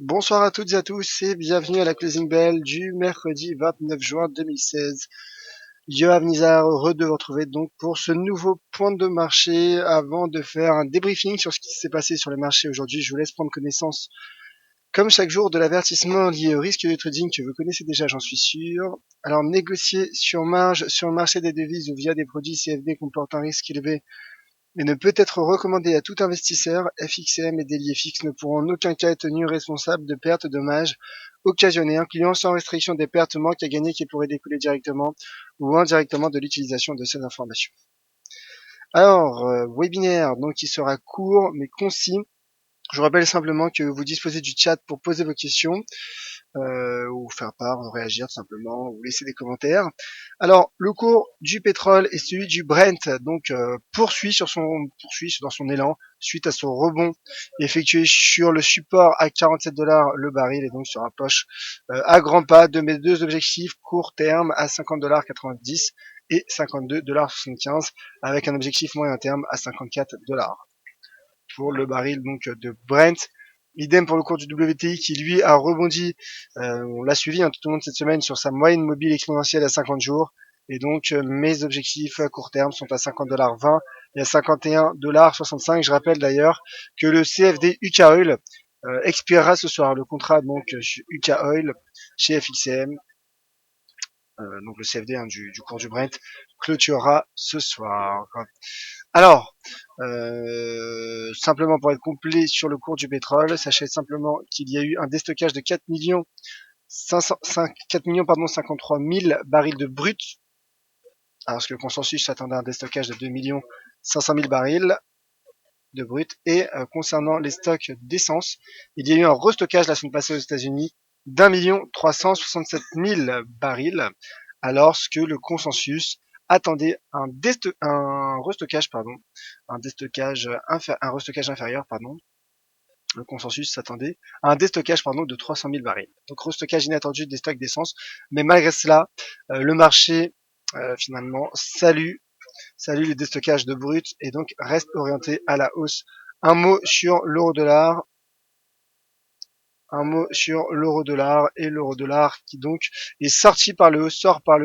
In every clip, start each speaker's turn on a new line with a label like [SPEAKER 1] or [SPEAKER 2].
[SPEAKER 1] Bonsoir à toutes et à tous et bienvenue à la Closing Bell du mercredi 29 juin 2016. Yoav Nizar, heureux de vous retrouver donc pour ce nouveau point de marché. Avant de faire un débriefing sur ce qui s'est passé sur les marchés aujourd'hui, je vous laisse prendre connaissance, comme chaque jour, de l'avertissement lié au risque de trading que vous connaissez déjà, j'en suis sûr. Alors, négocier sur marge sur le marché des devises ou via des produits CFD comportent un risque élevé et ne peut être recommandé à tout investisseur. FXM et Daily FX ne pourront en aucun cas être tenus responsables de pertes dommages occasionnées, incluant sans restriction des pertes manques à gagner qui pourraient découler directement ou indirectement de l'utilisation de ces informations. Alors, webinaire donc qui sera court mais concis. Je vous rappelle simplement que vous disposez du chat pour poser vos questions ou faire part, ou réagir tout simplement, ou laisser des commentaires. Alors, le cours du pétrole et celui du Brent donc poursuit dans son élan suite à son rebond effectué sur le support à 47 dollars le baril et donc se rapproche à grands pas de mes deux objectifs court terme à 50 dollars 90 et 52 dollars 75 avec un objectif moyen terme à 54 dollars pour le baril donc de Brent. Idem pour le cours du WTI qui lui a rebondi, on l'a suivi tout au long de cette semaine sur sa moyenne mobile exponentielle à 50 jours. Et donc mes objectifs à court terme sont à 50,20 $ et à 51,65 $. Je rappelle d'ailleurs que le CFD UK Oil expirera ce soir. Le contrat donc UK Oil chez FXM, donc le CFD du cours du Brent, clôturera ce soir. Alors, simplement pour être complet sur le cours du pétrole, sachez simplement qu'il y a eu un déstockage de 4 millions 53 000 barils de brut, alors que le consensus s'attendait à un déstockage de 2 500 000 barils de brut. Et concernant les stocks d'essence, il y a eu un restockage la semaine passée aux États-Unis d'1 367 000 barils, alors que le consensus attendait un restockage inférieur. Le consensus s'attendait à un déstockage de 300 000 barils. Donc restockage inattendu des stocks d'essence, mais malgré cela, le marché finalement salue le déstockage de brut et donc reste orienté à la hausse. Un mot sur l'euro-dollar. Et l'euro-dollar qui donc est sorti par le haut, sort par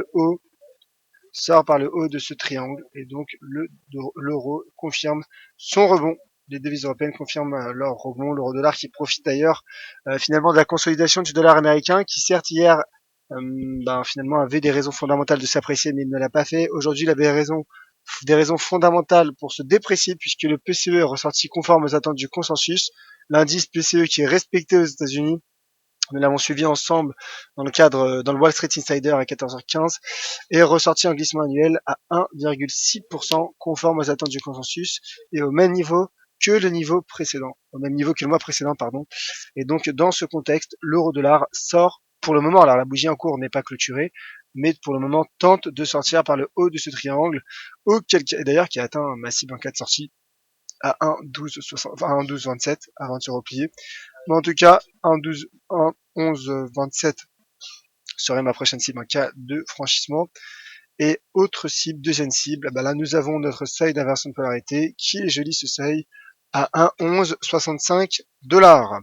[SPEAKER 1] le haut de ce triangle et donc l'euro confirme son rebond. Les devises européennes confirment leur rebond. L'euro-dollar qui profite d'ailleurs finalement de la consolidation du dollar américain qui certes hier finalement avait des raisons fondamentales de s'apprécier mais il ne l'a pas fait. Aujourd'hui il avait des raisons fondamentales pour se déprécier puisque le PCE est ressorti conforme aux attentes du consensus. L'indice PCE qui est respecté aux États-Unis, nous l'avons suivi ensemble dans le Wall Street Insider à 14h15, est ressorti en glissement annuel à 1,6% conforme aux attentes du consensus et au même niveau que le mois précédent, pardon. Et donc, dans ce contexte, l'euro-dollar sort pour le moment. Alors, la bougie en cours n'est pas clôturée, mais pour le moment tente de sortir par le haut de ce triangle, d'ailleurs qui a atteint un massif en 4 sorties à 1,1227 avant de se replier. Mais en tout cas, 1,1127 serait ma prochaine cible en cas de franchissement. Et autre cible, deuxième cible, là nous avons notre seuil d'inversion de polarité qui est joli, ce seuil à 1,1165 $.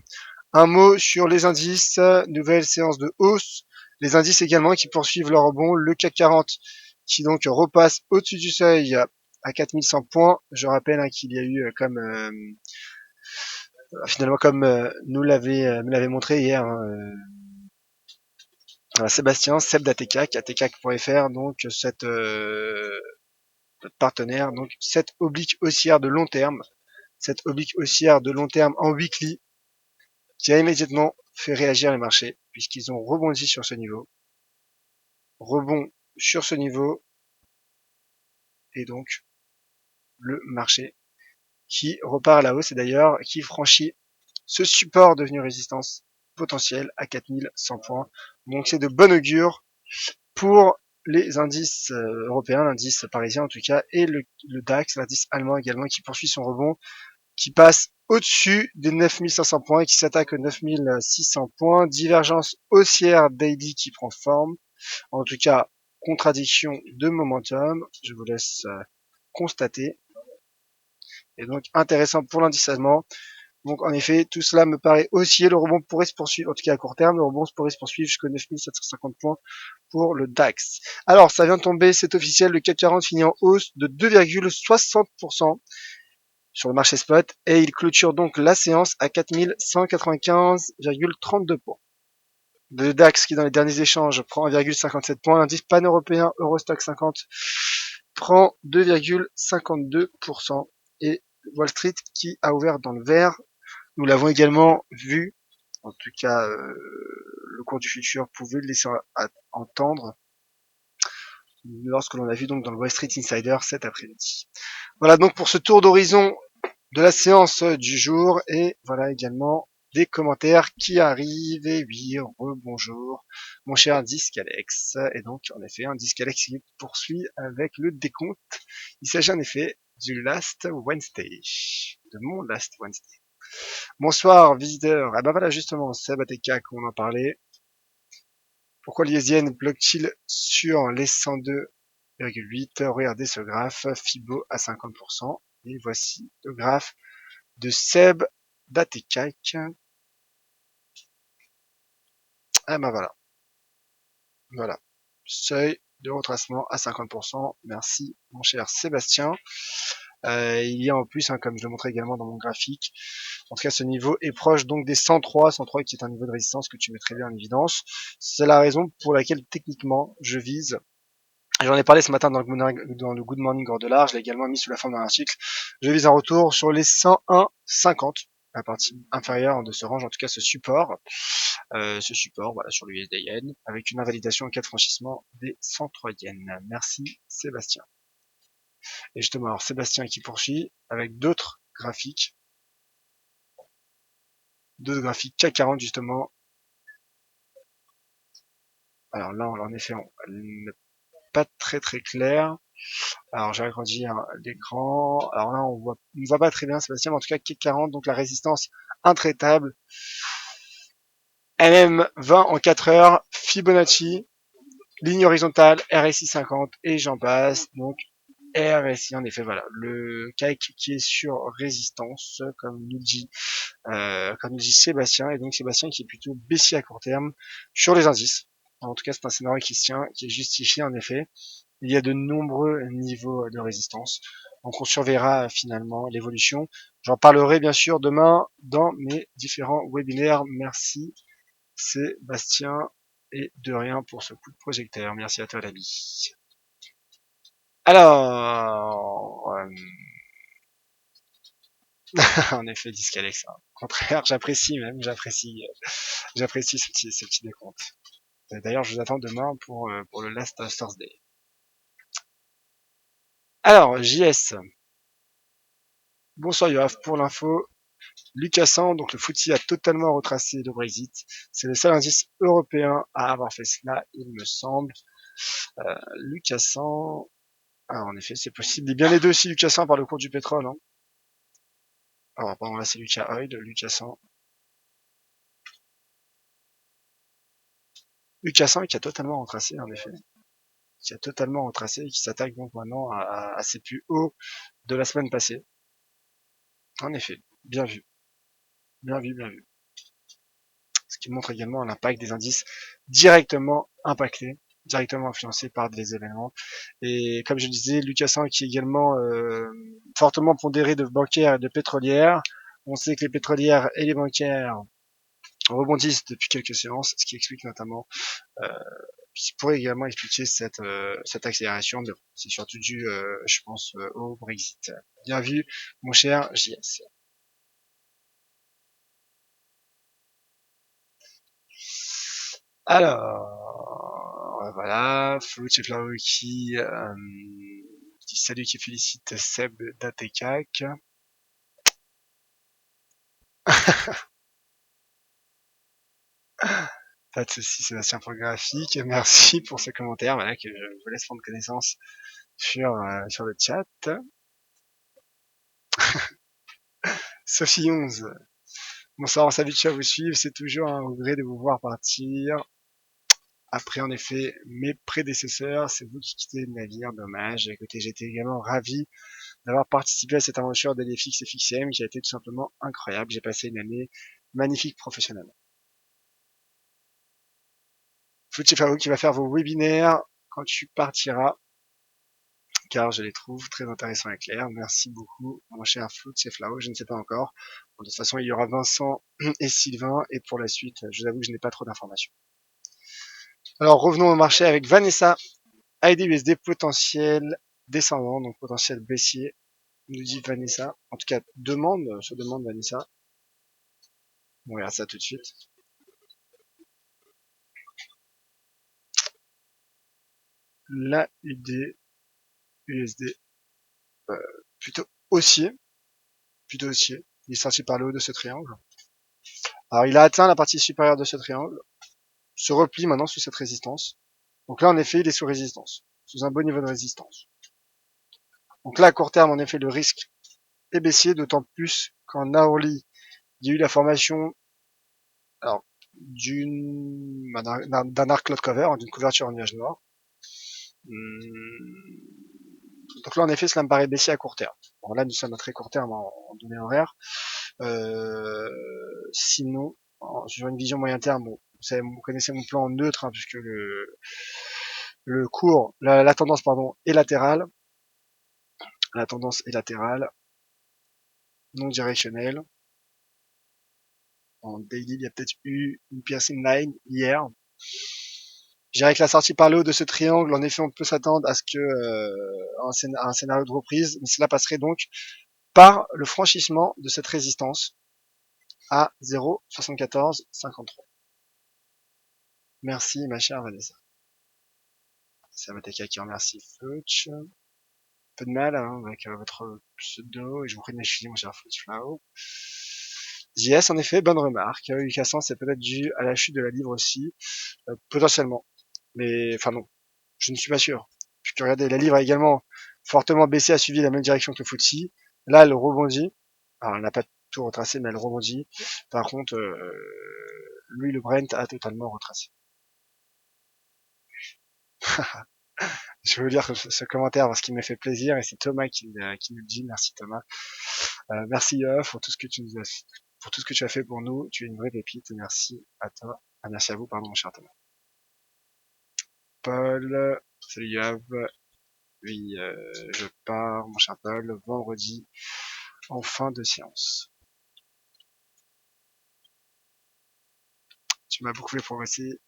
[SPEAKER 1] Un mot sur les indices, nouvelle séance de hausse. Les indices également qui poursuivent leur rebond. Le CAC 40 qui donc repasse au-dessus du seuil à 4100 points. Je rappelle qu'il y a eu comme nous l'avait montré hier Sébastien, Seb d'ATCAC, atcac.fr, donc cette partenaire, donc cette oblique haussière de long terme, en weekly, qui a immédiatement fait réagir les marchés, puisqu'ils ont rebondi sur ce niveau. Rebond sur ce niveau, et donc le marché qui repart à la hausse, et d'ailleurs qui franchit ce support devenu résistance potentielle à 4100 points. Donc c'est de bon augure pour les indices européens, l'indice parisien en tout cas, et le DAX, l'indice allemand également, qui poursuit son rebond, qui passe au-dessus des 9500 points et qui s'attaque aux 9600 points. Divergence haussière daily qui prend forme. En tout cas, contradiction de momentum. Je vous laisse constater. Et donc, intéressant pour l'indice allemand. Donc en effet, tout cela me paraît haussier. Le rebond pourrait se poursuivre, en tout cas à court terme, le rebond pourrait se poursuivre jusqu'aux 9750 points pour le DAX. Alors, ça vient de tomber, c'est officiel, le CAC 40 finit en hausse de 2,60% sur le marché spot et il clôture donc la séance à 4195,32 points. Le DAX qui dans les derniers échanges prend 1,57 points, l'indice pan-européen Eurostock 50 prend 2,52% et Wall Street qui a ouvert dans le vert. Nous l'avons également vu, en tout cas le cours du futur pouvait le laisser entendre lorsque l'on a vu donc dans le Wall Street Insider cet après-midi. Voilà donc pour ce tour d'horizon de la séance du jour et voilà également des commentaires qui arrivent. Et oui, bonjour mon cher Discalex. Et donc en effet un Discalex qui poursuit avec le décompte. Il s'agit en effet du Last Wednesday, de mon Last Wednesday. Bonsoir visiteur. Ah ben voilà justement, Seb ATK qu'on en parlait. Pourquoi l'ISIN bloque-t-il sur les 102,8? Regardez ce graphe, Fibo à 50%. Et voici le graphe de Seb d'Atekak. Ah ben voilà. Voilà. Seuil de retracement à 50%. Merci mon cher Sébastien. Il y a en plus, comme je le montrais également dans mon graphique, en tout cas ce niveau est proche donc des 103 qui est un niveau de résistance que tu mets très bien en évidence. C'est la raison pour laquelle techniquement je vise. J'en ai parlé ce matin dans le Good Morning Order, je l'ai également mis sous la forme d'un article. Je vise un retour sur les 101,50, la partie inférieure de ce range, en tout cas ce support, voilà, sur l'USD-Yen, avec une invalidation en cas de franchissement des 103 yens. Merci Sébastien. Et justement, alors Sébastien qui poursuit avec d'autres graphiques CAC 40 justement. Alors là, en effet, on n'est pas très clair. Alors j'ai agrandi l'écran. Alors là, on ne voit pas très bien Sébastien, mais en tout cas CAC 40, donc la résistance intraitable. MM20 en 4 heures, Fibonacci, ligne horizontale, RSI 50 et j'en passe. Donc RSI en effet, voilà, le CAC qui est sur résistance, comme nous dit Sébastien, et donc Sébastien qui est plutôt baissier à court terme sur les indices. En tout cas, c'est un scénario qui se tient, qui est justifié en effet. Il y a de nombreux niveaux de résistance. Donc on surveillera finalement l'évolution. J'en parlerai bien sûr demain dans mes différents webinaires. Merci Sébastien et de rien pour ce coup de projecteur. Merci à toi l'ami. Alors, en effet, Discalex, hein. Au contraire, j'apprécie ce petit décompte. D'ailleurs, je vous attends demain pour le Last Thursday. Alors, JS. Bonsoir Yoav, pour l'info. Lucas 100, donc le FTSE a totalement retracé le Brexit. C'est le seul indice européen à avoir fait cela, il me semble. Lucas 100. Ah, en effet, c'est possible. Il est bien aidé aussi Lucas 100 par le cours du pétrole. Hein. Alors, pardon, là c'est Lucas Oil, Lucas 100. Lucas 100 qui a totalement retracé, en effet. Qui a totalement retracé et qui s'attaque donc maintenant à ses plus hauts de la semaine passée. En effet, bien vu. Bien vu, bien vu. Ce qui montre également l'impact des indices directement impactés, directement influencés par des événements. Et comme je disais, Lucas 100 qui est également fortement pondéré de bancaires et de pétrolières. On sait que les pétrolières et les bancaires rebondissent depuis quelques séances, ce qui explique notamment qui pourrait également expliquer cette accélération. C'est surtout dû, je pense, au Brexit. Bien vu, mon cher JS. Alors, voilà, Fruity Flower qui dit salut, qui félicite Seb d'Atekak. Pas de soucis, Sébastien pour le graphique. Merci pour ce commentaire, voilà, que je vous laisse prendre connaissance sur le chat. Sophie 11. Bonsoir, on s'habitue à vous suivre, c'est toujours un regret de vous voir partir. après en effet mes prédécesseurs. C'est vous qui quittez le navire, dommage. Écoutez, j'étais également ravi d'avoir participé à cette aventure d'LFX et FXM qui a été tout simplement incroyable. J'ai passé une année magnifique professionnellement. Flood Fao qui va faire vos webinaires quand tu partiras, car je les trouve très intéressants et clairs. Merci beaucoup, mon cher Flood Flao. Je ne sais pas encore. Bon, de toute façon, il y aura Vincent et Sylvain, et pour la suite, je vous avoue que je n'ai pas trop d'informations. Alors, revenons au marché avec Vanessa. AID-USD potentiel descendant, donc potentiel baissier, nous dit Vanessa. En tout cas, se demande Vanessa. On regarde ça tout de suite. La UD, USD, plutôt haussier. Il est sorti par le haut de ce triangle. Alors, il a atteint la partie supérieure de ce triangle, se replie maintenant sous cette résistance. Donc là, en effet, il est sous résistance, sous un beau niveau de résistance. Donc là, à court terme, en effet, le risque est baissier, d'autant plus qu'en hourly, il y a eu la formation alors d'un arc cloud cover, d'une couverture en nuage noir. Donc là, en effet, cela me paraît baissier à court terme. Bon, là, nous sommes à très court terme en données horaires. Sinon, sur une vision moyen terme, bon, vous connaissez mon plan neutre, hein, puisque le cours, la tendance pardon, est latérale. La tendance est latérale, non directionnelle. En daily, il y a peut-être eu une piercing line hier. Je dirais que la sortie par le haut de ce triangle, en effet, on peut s'attendre à ce que un scénario de reprise, mais cela passerait donc par le franchissement de cette résistance à 0,7453. Merci, ma chère Vanessa. C'est Amateka qui remercie Fluch. Peu de mal hein, avec votre pseudo, et je vous prie de m'excuser, mon cher Flow. JS, en effet, bonne remarque. Cassant, c'est peut-être dû à la chute de la livre aussi, potentiellement. Mais, enfin non, je ne suis pas sûr. Puisque regardez, la livre a également fortement baissé, a suivi la même direction que le FTSE. Là, elle rebondit. Alors, elle n'a pas tout retracé, mais elle rebondit. Par contre, lui, le Brent a totalement retracé. Je veux lire ce commentaire parce qu'il m'a fait plaisir et c'est Thomas qui nous le dit. Merci Thomas. Merci Yoff pour tout ce que tu as fait pour nous. Tu es une vraie pépite. Merci à toi. Ah, merci à vous, pardon, mon cher Thomas. Paul, salut Yoff. Oui, je pars, mon cher Paul, vendredi en fin de séance. Tu m'as beaucoup fait progresser.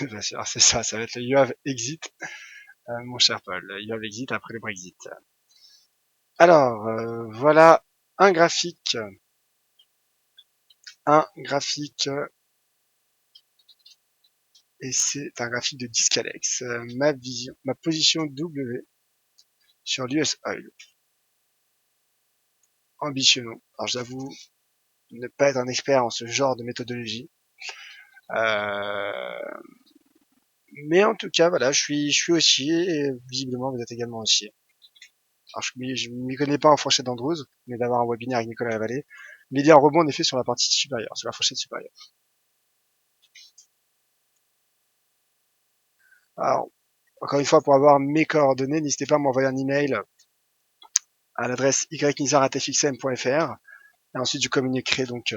[SPEAKER 1] Bien sûr, c'est ça va être le Yoav Exit, mon cher Paul. Yoav Exit après le Brexit. Alors, voilà un graphique. Et c'est un graphique de Discalex. Ma position W sur l'US Oil. Ambitionnant. Alors j'avoue ne pas être un expert en ce genre de méthodologie. Mais en tout cas, voilà, je suis haussier et visiblement vous êtes également haussier. Alors je m'y connais pas en fourchette d'Andrews, mais d'avoir un webinaire avec Nicolas Lavallée. Mais il y a un rebond en effet sur la partie supérieure, sur la fourchette supérieure. Alors, encore une fois, pour avoir mes coordonnées, n'hésitez pas à m'envoyer un email à l'adresse ynizar@fxm.fr et ensuite je communiquerai donc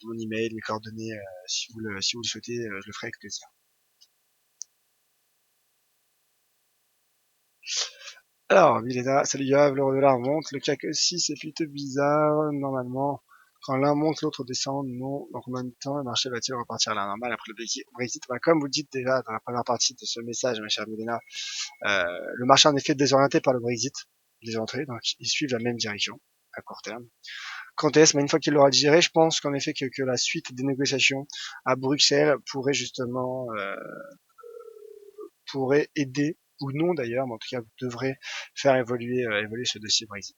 [SPEAKER 1] mon email, mes coordonnées, si vous le souhaitez, je le ferai avec plaisir. Alors, Milena, salut Yav, l'euro dollar monte, le CAC aussi, c'est plutôt bizarre, normalement. Quand l'un monte, l'autre descend, non. Donc, en même temps, le marché va-t-il repartir à la normale après le Brexit? Bah, comme vous le dites déjà dans la première partie de ce message, ma chère Milena, le marché en effet est désorienté par le Brexit, les entrées, donc ils suivent la même direction, à court terme. Quand est-ce, mais une fois qu'il l'aura digéré, je pense qu'en effet que la suite des négociations à Bruxelles pourrait justement pourrait aider ou non d'ailleurs, mais en tout cas devrait faire évoluer ce dossier Brexit.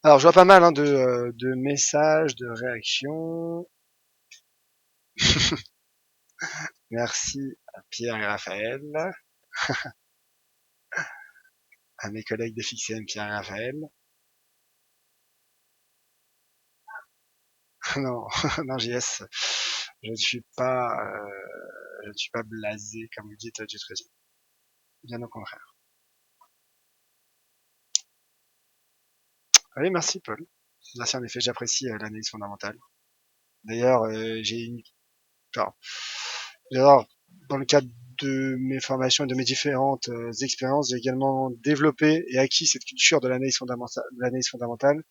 [SPEAKER 1] Alors je vois pas mal hein, de messages, de réactions. Merci Pierre et Raphaël, à mes collègues de FXM, Pierre et Raphaël. Non, non, JS, je ne suis pas, je ne suis pas blasé, comme vous dites, du trading. Bien au contraire. Oui, merci, Paul. Merci, en effet, j'apprécie l'analyse fondamentale. D'ailleurs, enfin, d'ailleurs, dans le cadre de mes formations et de mes différentes expériences, j'ai également développé et acquis cette culture de l'analyse fondamentale,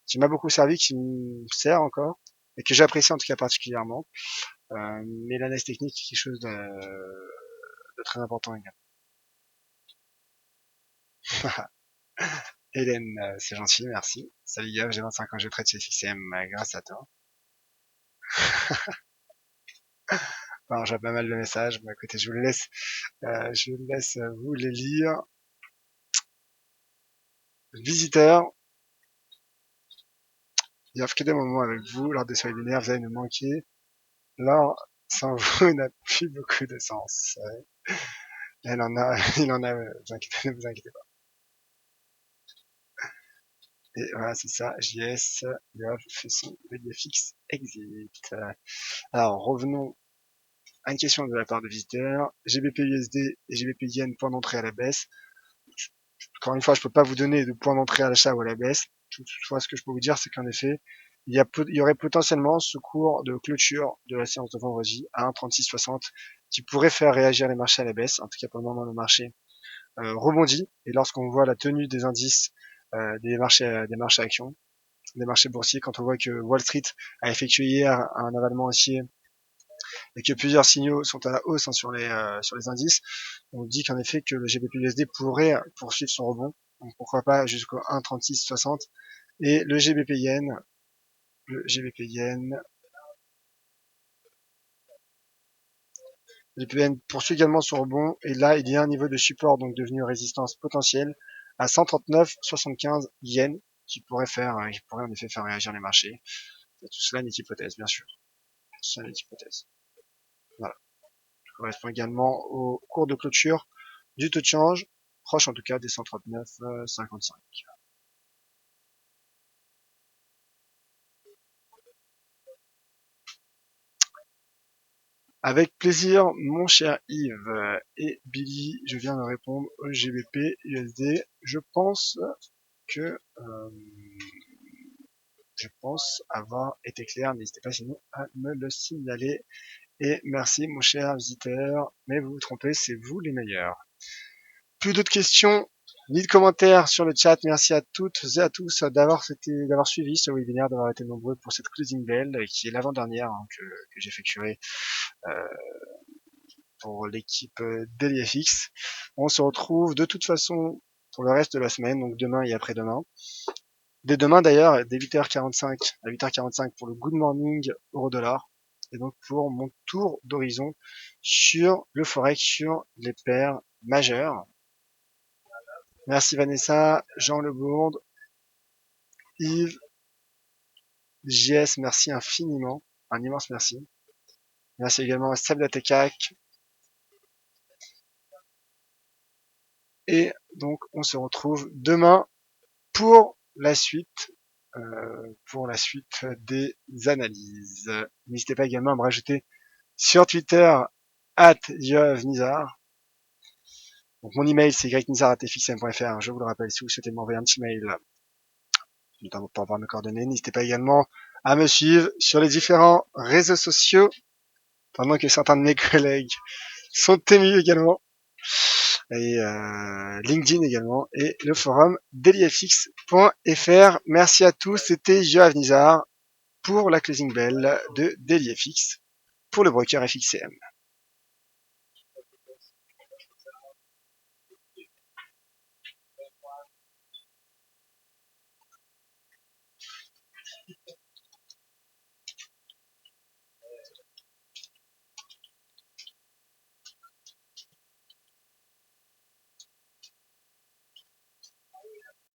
[SPEAKER 1] qui m'a beaucoup servi, qui me sert encore, et que j'apprécie en tout cas particulièrement. Mais l'analyse technique est quelque chose de très important également. Hélène, c'est gentil, merci. Salut gars, j'ai 25 ans, je traite chez FXM grâce à toi. Alors, j'ai pas mal de messages, mais écoutez, je vous laisse vous les lire. Visiteurs, il n'y a que des moments avec vous lors de ce webinaire, vous allez nous manquer. L'or sans vous n'a plus beaucoup de sens. Elle en a, il en a, vous inquiétez, ne vous inquiétez pas. Et voilà, c'est ça, JS, Yoav fait son VDFX exit. Alors, revenons à une question de la part de visiteurs. GBP USD et GBP Yen, point d'entrée à la baisse. Encore une fois, je peux pas vous donner de point d'entrée à l'achat ou à la baisse. Toutefois, ce que je peux vous dire, c'est qu'en effet, il y aurait potentiellement ce cours de clôture de la séance de vendredi à 1,3660 qui pourrait faire réagir les marchés à la baisse. En tout cas, pour le moment, le marché rebondit. Et lorsqu'on voit la tenue des indices des marchés actions, des marchés boursiers, quand on voit que Wall Street a effectué hier un avalement haussier et que plusieurs signaux sont à la hausse sur les indices, on dit qu'en effet que le GBP/USD pourrait poursuivre son rebond, donc pourquoi pas jusqu'au 1,3660, et le GBP Yen poursuit également son rebond, et là il y a un niveau de support donc devenu résistance potentielle à 139,75 yens qui pourrait en effet faire réagir les marchés. Tout cela n'est qu'hypothèse, bien sûr. Tout cela n'est qu'hypothèse. Voilà. Ça correspond également au cours de clôture du taux de change, proche en tout cas des 139,55. Avec plaisir, mon cher Yves et Billy, je viens de répondre au GBP USD. Que je pense avoir été clair. N'hésitez pas sinon à me le signaler. Et merci, mon cher visiteur. Mais vous vous trompez, c'est vous les meilleurs. Plus d'autres questions, ni de commentaires sur le chat. Merci à toutes et à tous d'avoir suivi ce webinaire, d'avoir été nombreux pour cette closing bell qui est l'avant-dernière que j'effectuerai pour l'équipe DailyFX. On se retrouve de toute façon pour le reste de la semaine, donc demain et après-demain. Dès demain d'ailleurs, dès 8h45 à 8h45 pour le Good Morning Euro-Dollar. Et donc pour mon tour d'horizon sur le Forex, sur les paires majeures. Merci Vanessa, Jean Lebourde, Yves, JS, merci infiniment, un immense merci. Merci également à Seb Latecac. Et donc on se retrouve demain pour la suite des analyses. N'hésitez pas également à me rajouter sur Twitter @yoavnizar. Donc mon email c'est ygnisar@fxm.fr. Je vous le rappelle, si vous souhaitez m'envoyer un petit mail, notamment pour avoir mes coordonnées, n'hésitez pas également à me suivre sur les différents réseaux sociaux, pendant que certains de mes collègues sont émus également, et LinkedIn également, et le forum dailyfx.fr. Merci à tous, c'était Yoav Nizar pour la closing bell de DailyFX pour le broker FXCM.